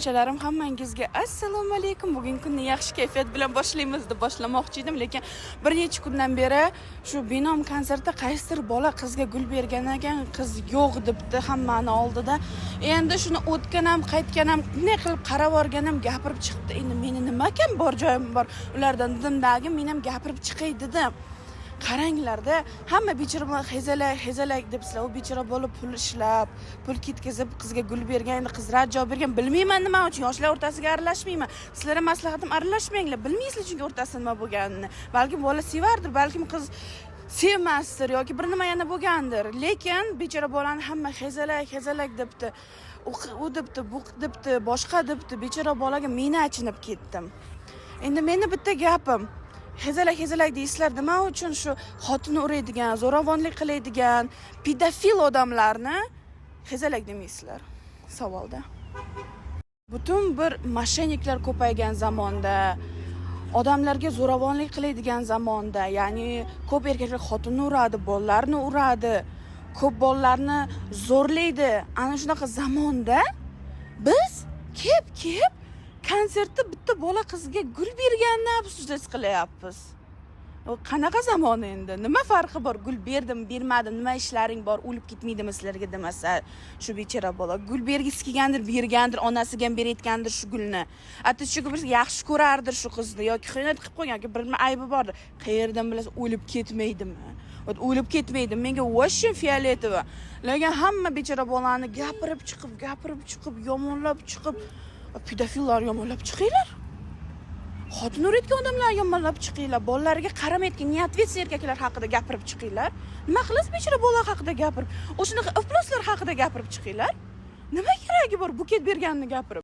Qizg'onchalarim, hammangizga assalomu alaykum. Bugungi kunni yaxshi kayfiyat bilan boshlaymiz deb boshlamoqchi edim, lekin bir necha kundan beri shu binom konsertda qaysidir bola qizga gul bergan ekan, qiz yo'q debdi hammani oldida. Endi shuni o'tgan ham, qaytgan ham, ne qilib qarab o'rganam, gapirib chiqdi. Endi meni nima ekan, bor joyim bor. Ulardan dindagi men ham gapirib chiqay dedim. Qaranglarda, hamma bechora hezalak debsizlar. U bechora bola pul ishlab, pul ketkazib qizga gul bergan, endi qiz rad javob bergan. Bilmayman nima uchun, yoshlar o'rtasiga aralashmayman. Sizlarga maslahatim, aralashmanglar. Bilmaysizlar chunki o'rtasida nima bo'lganini. Balki bola sevardir, balki qiz sevmasdir yoki bir nima yana bo'lgandir. Lekin bechora bolani hamma hezalak debdi. U debdi, bu debdi, boshqa debdi. Bechora bolaga meni achinib ketdim. Endi meni bitta gapim, hezalak deysizlar, nima uchun shu xotini uradigan, zo'ravonlik qiladigan pedofil odamlarni hezalak demaysizlar? Savolda. Butun bir moshenniklar ko'paygan zamonda, odamlarga zo'ravonlik qiladigan zamonda, ya'ni ko'p erkaklar xotinni uradi, bolalarni uradi, ko'p bolalarni zo'rlaydi. Ana shunaqa zamonda biz kep konsertda bitta bola qizga gul berganini afsus qilyapmiz. O qanaqa zamon endi? Nima farqi bor? Gul berdim, bermadim, nima ishlaring bor? O'lib ketmaydimi sizlarga demasa, shu bechora bola gul bergisi kelgandir, bergandir, onasiga ham berayotgandir shu gulni. Hatto shu bir yaxshi ko'rardir shu qizni yoki xiyonat qilib qo'ygan yoki bir aybi bordir. Qayerdan bilasiz, o'lib ketmaydimi? O'lib ketmaydi. Menga voshim fioletovo. Lekin hamma bechora bolani gapirib chiqib, yomonlab chiqib, pedofillar yomonlab chiqinglar. Xotin urayotgan odamlar yomonlab chiqinglar. Bolalarga qaramayotgan niyatvetsi erkaklar haqida gapirib chiqinglar. Nima qilasiz bechora bola haqida gapirib? O'shanaqa ifloslar haqida gapirib chiqinglar. Nima keragi bor buket berganini gapirib?